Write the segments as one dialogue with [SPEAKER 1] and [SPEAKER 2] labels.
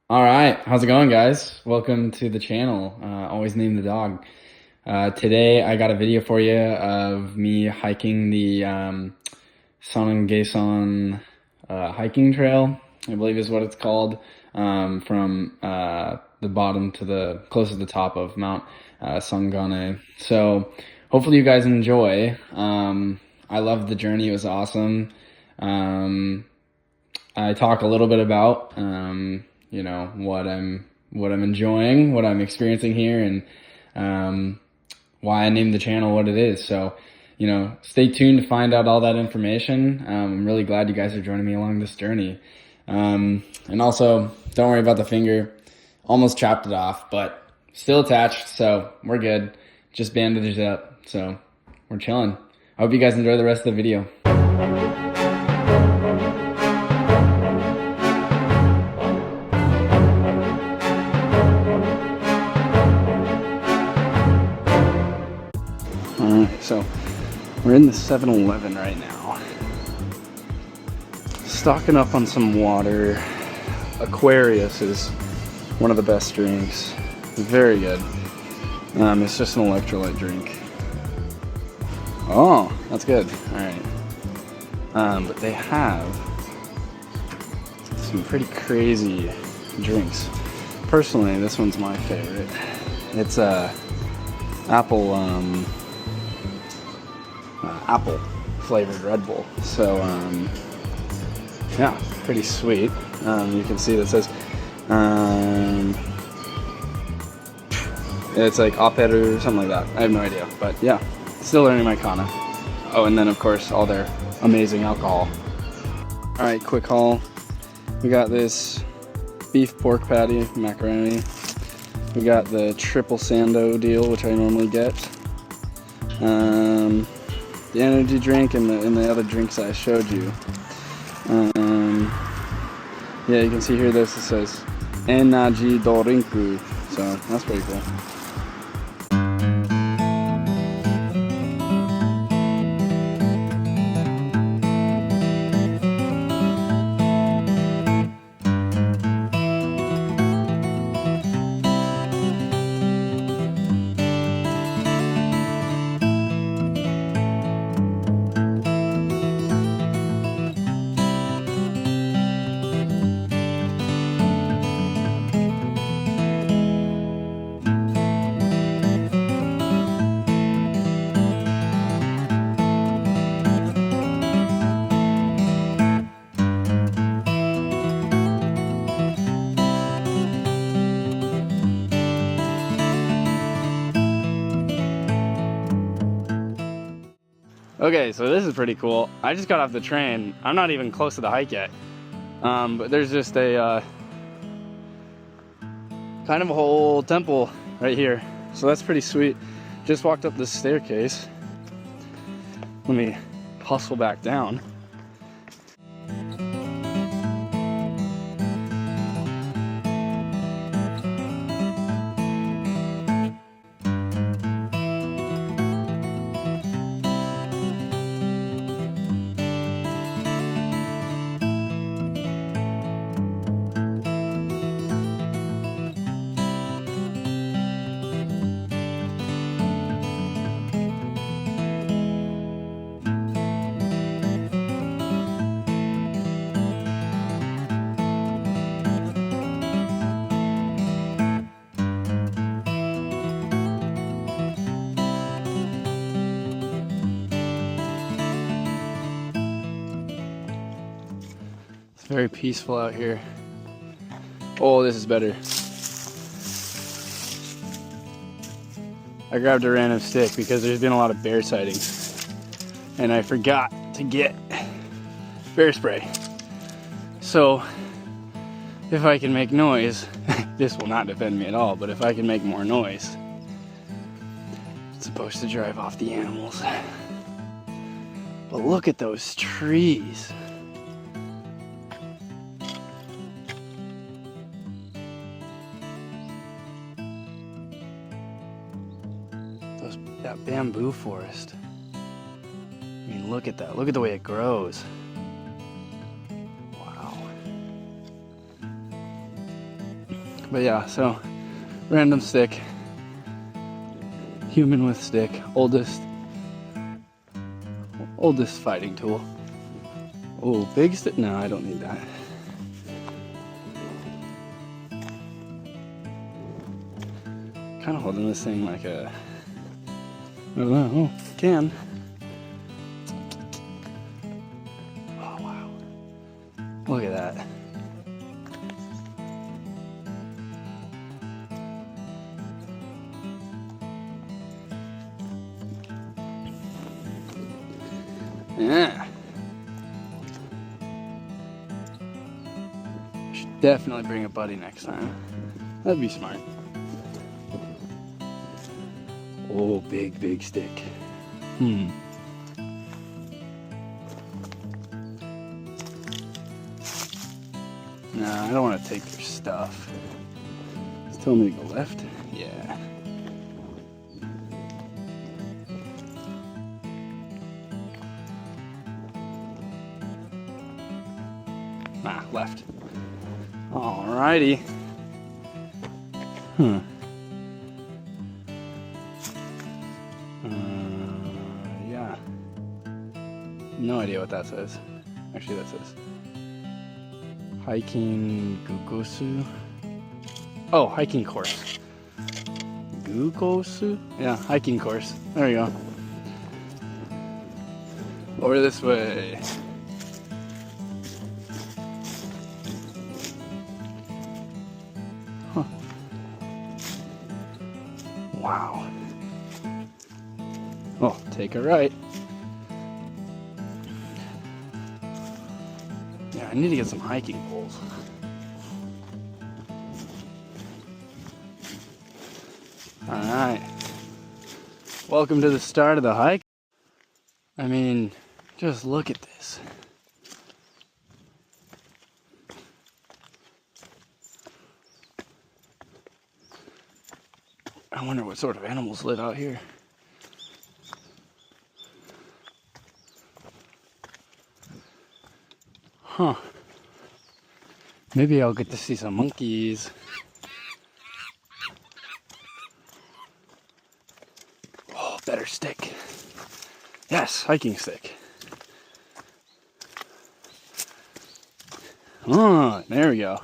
[SPEAKER 1] All right, how's it going, guys? Welcome to the channel. Always name the dog. Today I got a video for you of me hiking the Sanganesan hiking trail, I believe is what it's called, from the bottom to the close to the top of Mount Sangane. So hopefully you guys enjoy. I loved the journey; it was awesome. Um, I talk a little bit about what I'm enjoying, what I'm experiencing here, and why I named the channel what it is. So, stay tuned to find out all that information. I'm really glad you guys are joining me along this journey. And also, don't worry about the finger. Almost chopped it off, but still attached, so we're good. Just bandaged it up, so we're chilling. I hope you guys enjoy the rest of the video. Alright, so we're in the 7-Eleven right now. Stocking up on some water. Aquarius is one of the best drinks. Very good. It's just an electrolyte drink. Oh, that's good. Alright. But they have some pretty crazy drinks. Personally, this one's my favorite. It's apple flavored Red Bull. So yeah, pretty sweet. You can see that says it's like Aperu or something like that. I have no idea, but yeah, still learning my kana. Oh, and then of course all their amazing alcohol. All right, quick haul. We got this beef pork patty macaroni. We got the triple sando deal, which I normally get. The energy drink and the other drinks I showed you. Yeah, you can see here this, it says Enaji Dorinku, so that's pretty cool. Okay, so this is pretty cool. I just got off the train. I'm not even close to the hike yet. But there's just a kind of a whole temple right here. So that's pretty sweet. Just walked up this staircase. Let me hustle back down. Very peaceful out here. Oh, this is better. I grabbed a random stick because there's been a lot of bear sightings. And I forgot to get bear spray. So, if I can make noise, this will not defend me at all, but if I can make more noise, it's supposed to drive off the animals. But look at those trees. That bamboo forest. I mean, look at that. Look at the way it grows. Wow. But yeah, so random stick, human with stick, oldest fighting tool. Oh, big stick? No, I don't need that. Kind of holding this thing like a, I don't know, oh, can. Oh wow, look at that. Yeah. Should definitely bring a buddy next time. That'd be smart. Oh, big stick. Nah, I don't want to take your stuff. It's telling me to go left? Yeah. Ah, left. Alrighty. Huh. Yeah. No idea what that says. Actually, that says hiking gukosu. Oh, hiking course. Gukosu? Yeah, hiking course. There you go. Over this way. Huh. Wow. Oh, take a right. Yeah, I need to get some hiking poles. Alright. Welcome to the start of the hike. I mean, just look at this. I wonder what sort of animals live out here. Huh. Maybe I'll get to see some monkeys. Oh, better stick. Yes, hiking stick. Oh, there we go.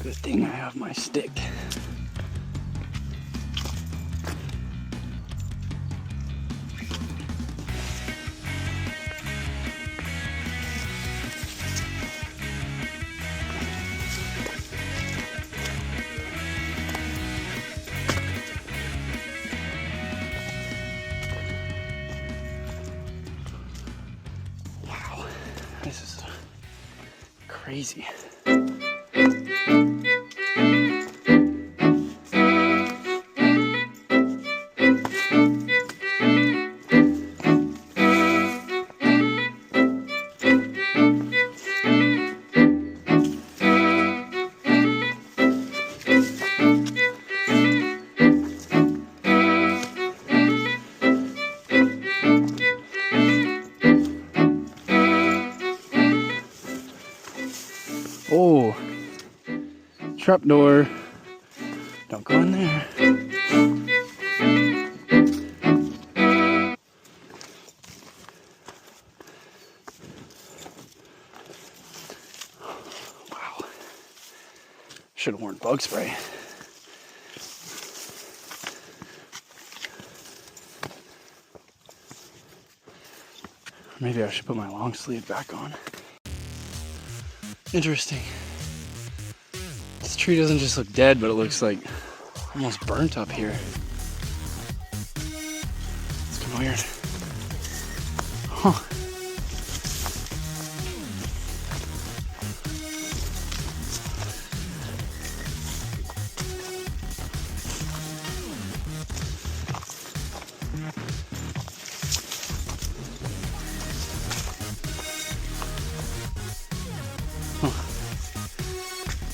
[SPEAKER 1] Good thing I have my stick. Wow, this is crazy.
[SPEAKER 2] trap door. Don't go in there. Wow. Should have worn bug spray. Maybe I should put my long sleeve back on. Interesting. This tree doesn't just look dead, but it looks like almost burnt up here. It's kind of weird. Huh.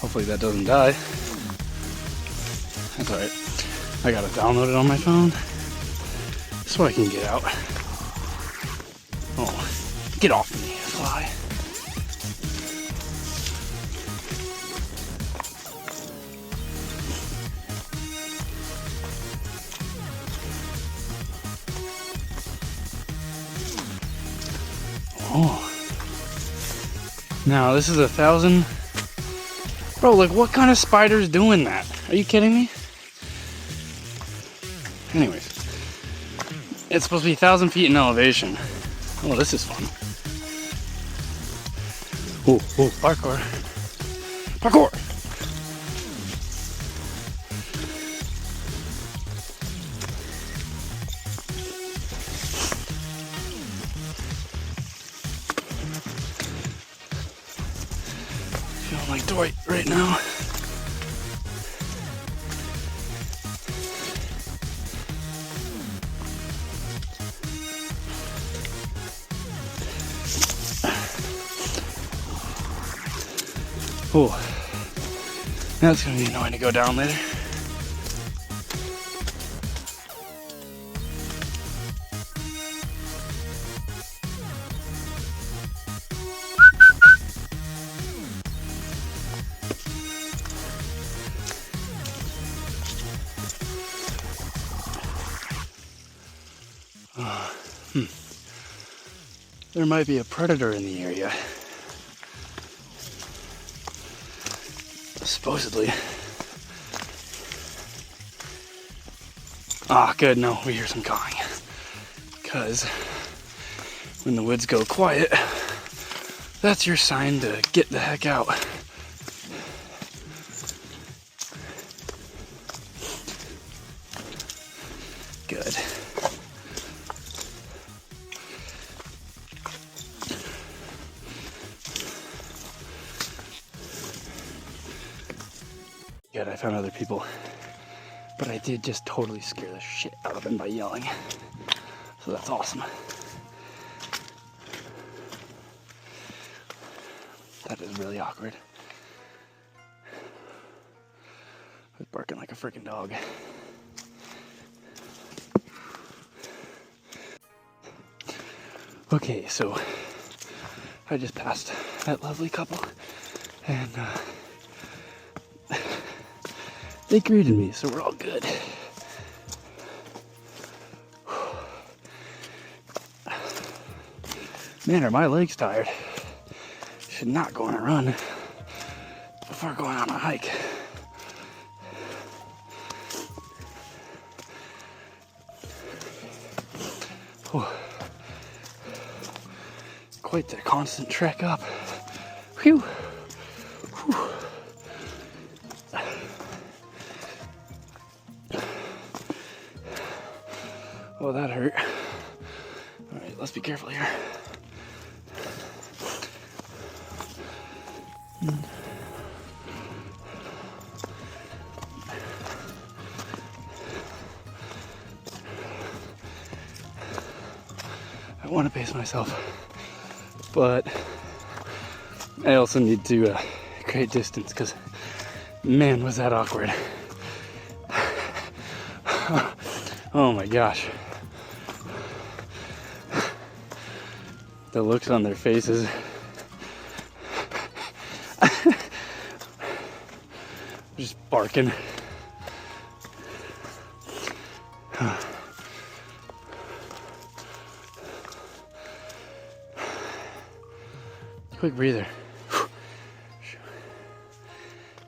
[SPEAKER 2] Hopefully that doesn't die. That's alright. I gotta download it on my phone so I can get out. Oh, get off me, fly. Oh. Now this is 1,000. Bro, like what kind of spider's doing that? Are you kidding me? Anyways, it's supposed to be 1,000 feet in elevation. Oh, this is fun. Oh, parkour. Parkour! Feeling like Dwight right now. Oh, that's gonna be annoying to go down later. There might be a predator in the area. Supposedly. Ah, good, no, we hear some cawing. Because when the woods go quiet, that's your sign to get the heck out. Good. Good, I found other people. But I did just totally scare the shit out of them by yelling. So that's awesome. That is really awkward. I was barking like a freaking dog. Okay, so I just passed that lovely couple and they greeted me, so we're all good. Man, are my legs tired. Should not go on a run before going on a hike. Oh. Quite the constant trek up. Whew. Whew. Oh, that hurt. All right, let's be careful here. I want to pace myself, but I also need to create distance because, man, was that awkward. Oh my gosh. The looks on their faces. Just barking. Quick breather.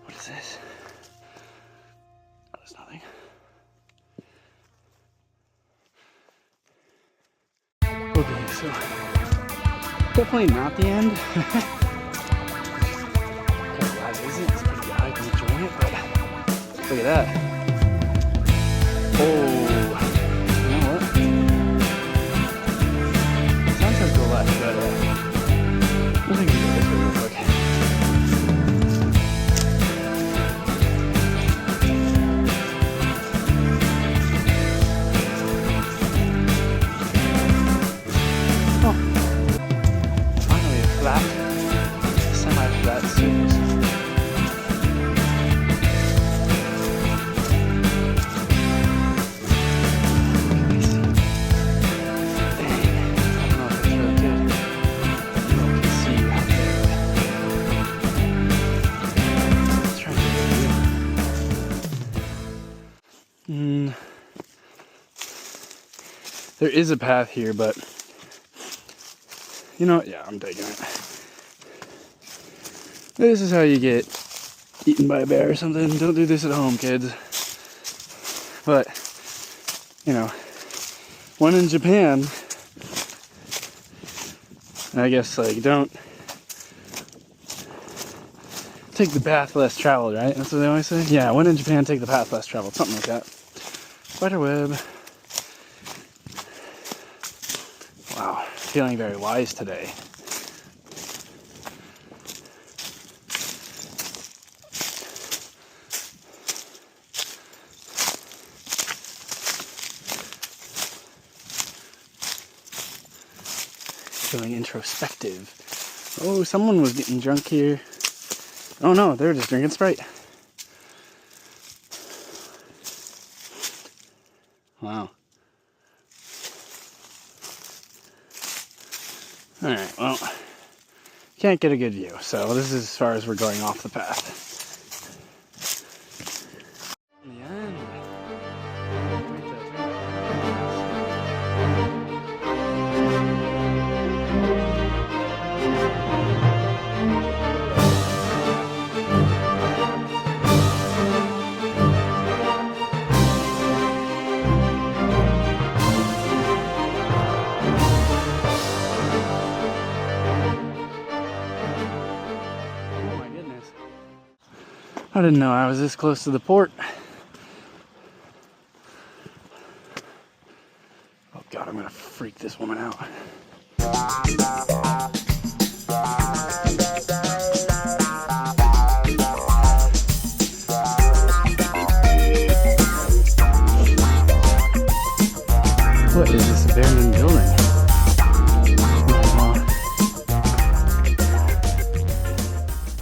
[SPEAKER 2] What is this? Oh, there's nothing. Okay, so definitely not the end. Otherwise, isn't it? It's pretty good. I'm enjoying it, but look at that. Oh, you know what? Sometimes go left, but I think we can go this way real quick. Oh, finally a flat, semi-flat surface. There is a path here, but you know, yeah, I'm taking it. This is how you get eaten by a bear or something. Don't do this at home, kids. But, you know, when in Japan, I guess, like, don't take the path less traveled, right? That's what they always say? Yeah, when in Japan, take the path less traveled. Something like that. Spider web. Wow, feeling very wise today. Feeling introspective. Oh, someone was getting drunk here. Oh no, they were just drinking Sprite. Wow. Alright, well, can't get a good view, so this is as far as we're going off the path. In the end. I didn't know I was this close to the port. Oh God, I'm gonna freak this woman out. What is this abandoned building?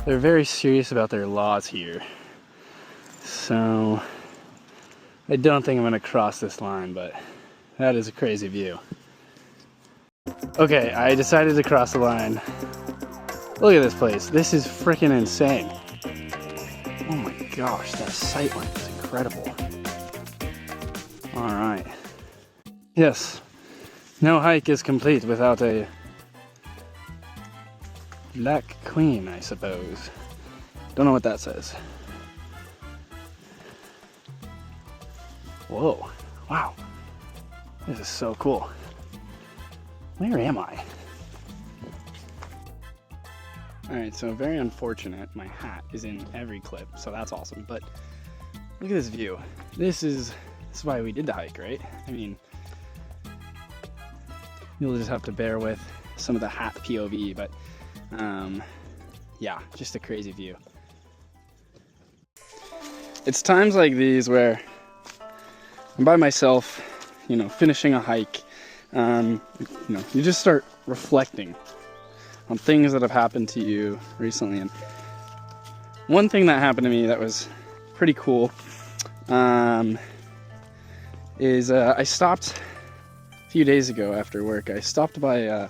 [SPEAKER 2] They're very serious about their laws here. So I don't think I'm gonna cross this line, but that is a crazy view. Okay, I decided to cross the line. Look at this place. This is freaking insane. Oh my gosh, that sightline is incredible. All right. Yes, no hike is complete without a Black Queen, I suppose. Don't know what that says. Whoa, wow. This is so cool. Where am I? Alright, so very unfortunate. My hat is in every clip, so that's awesome. But look at this view. This is why we did the hike, right? I mean, you'll just have to bear with some of the hat POV, but yeah, just a crazy view. It's times like these where I'm by myself, you know, finishing a hike. You know, you just start reflecting on things that have happened to you recently. And one thing that happened to me that was pretty cool is I stopped a few days ago after work. I stopped by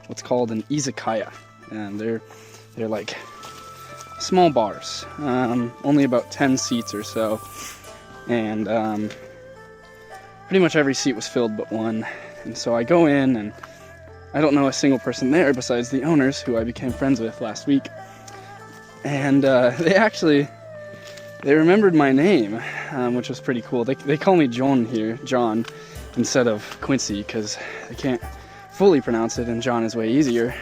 [SPEAKER 2] what's called an izakaya, and they're like small bars, only about 10 seats or so, and pretty much every seat was filled but one. And so I go in, and I don't know a single person there besides the owners, who I became friends with last week. And they remembered my name, which was pretty cool. They call me John here, John, instead of Quincy, because they can't fully pronounce it, and John is way easier.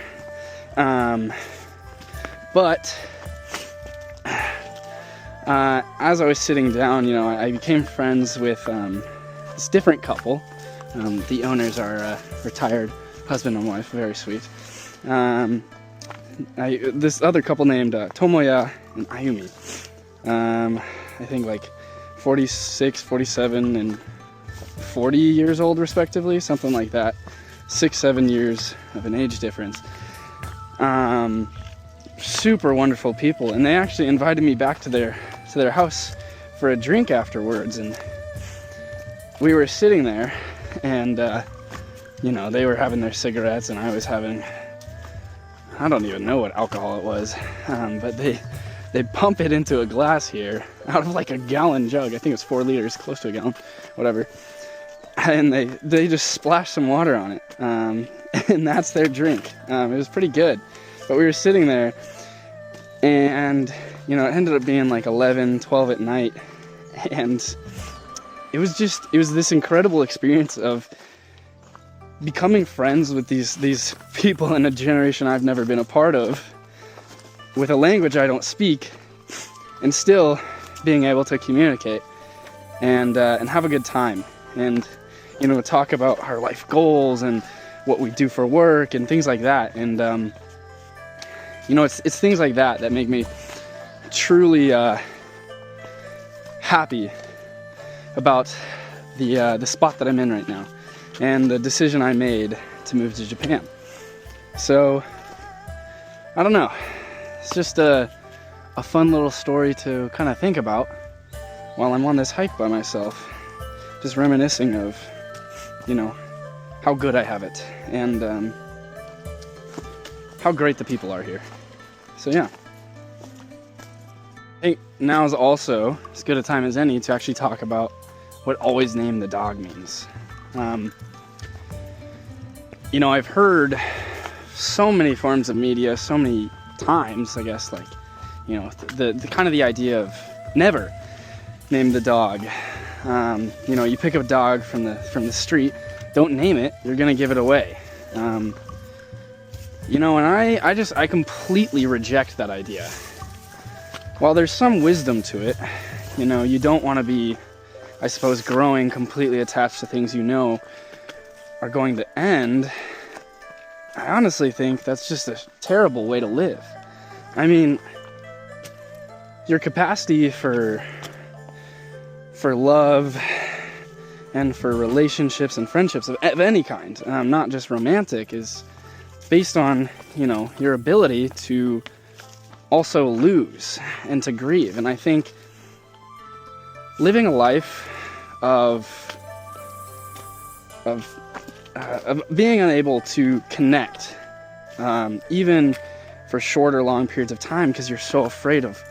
[SPEAKER 2] But as I was sitting down, I became friends with this different couple. The owners are retired husband and wife, very sweet. This other couple named Tomoya and Ayumi. I think like 46, 47, and 40 years old respectively, something like that. 6-7 years of an age difference. Super wonderful people, and they actually invited me back to their house for a drink afterwards, and we were sitting there, and they were having their cigarettes, and I was having, I don't even know what alcohol it was, but they pump it into a glass here out of like a gallon jug. I think it's 4 liters, close to a gallon, whatever. And they just splash some water on it, and that's their drink. It was pretty good. But we were sitting there, and it ended up being like 11, 12 at night, and it was this incredible experience of becoming friends with these people in a generation I've never been a part of, with a language I don't speak, and still being able to communicate and have a good time, and talk about our life goals and what we do for work and things like that. And it's things like that make me truly happy about the spot that I'm in right now and the decision I made to move to Japan. So I don't know, it's just a fun little story to kind of think about while I'm on this hike by myself, just reminiscing of how good I have it, and how great the people are here. So yeah, I think now is also as good a time as any to actually talk about what always name the dog means. I've heard so many forms of media, so many times, I guess, like, the kind of the idea of never name the dog. You pick up a dog from the street, don't name it, you're gonna give it away. And I completely reject that idea. While there's some wisdom to it, you don't want to be, I suppose, growing completely attached to things are going to end. I honestly think that's just a terrible way to live. I mean, your capacity for love and for relationships and friendships of any kind, not just romantic, is based on, your ability to also lose and to grieve. And I think living a life of being unable to connect, even for short or long periods of time, because you're so afraid of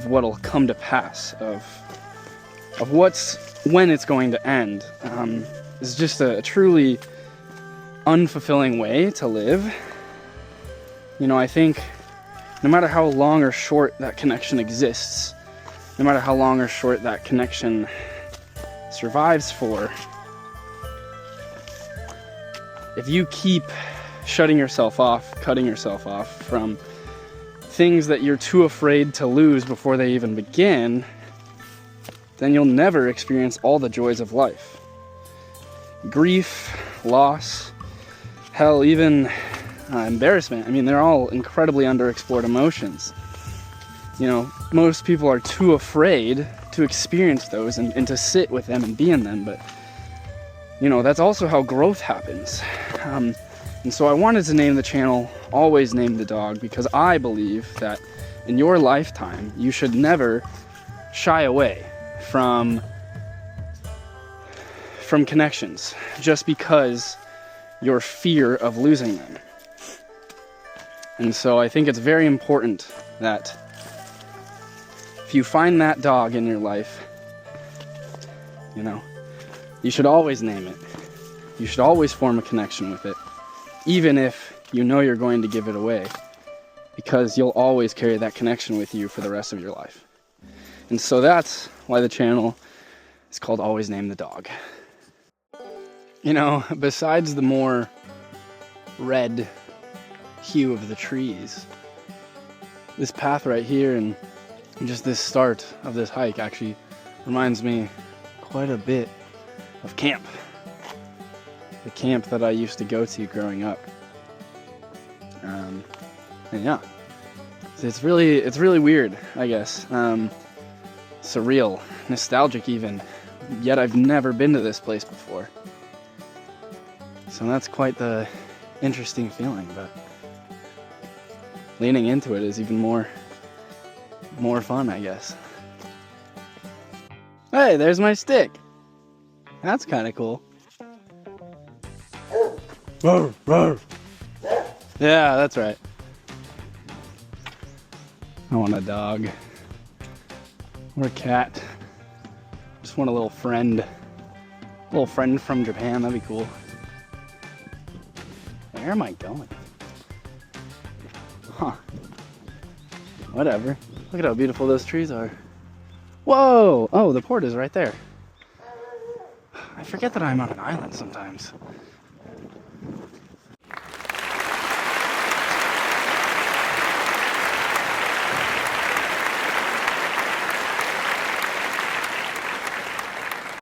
[SPEAKER 2] what'll come to pass, of when it's going to end, is just a truly unfulfilling way to live. I think no matter how long or short that connection exists, no matter how long or short that connection survives for, if you keep shutting yourself off, cutting yourself off from things that you're too afraid to lose before they even begin, then you'll never experience all the joys of life. Grief, loss, hell, even embarrassment. I mean, they're all incredibly underexplored emotions. Most people are too afraid to experience those and to sit with them and be in them, but that's also how growth happens. And so I wanted to name the channel Always Name the Dog, because I believe that in your lifetime you should never shy away from connections just because your fear of losing them. And so I think it's very important that if you find that dog in your life, you know, you should always name it. You should always form a connection with it, even if you know you're going to give it away, because you'll always carry that connection with you for the rest of your life. And so that's why the channel is called Always Name the Dog. You know, besides the more red hue of the trees, this path right here and just this start of this hike actually reminds me quite a bit of camp. The camp that I used to go to growing up. And yeah, it's really weird, I guess. Surreal, nostalgic even, yet I've never been to this place before. So that's quite the interesting feeling, but leaning into it is even more fun, I guess. Hey, there's my stick. That's kind of cool. Yeah, that's right. I want a dog. Or a cat. Just want a little friend. A little friend from Japan, that'd be cool. Where am I going? Huh. Whatever. Look at how beautiful those trees are. Whoa! Oh, the port is right there. I forget that I'm on an island sometimes.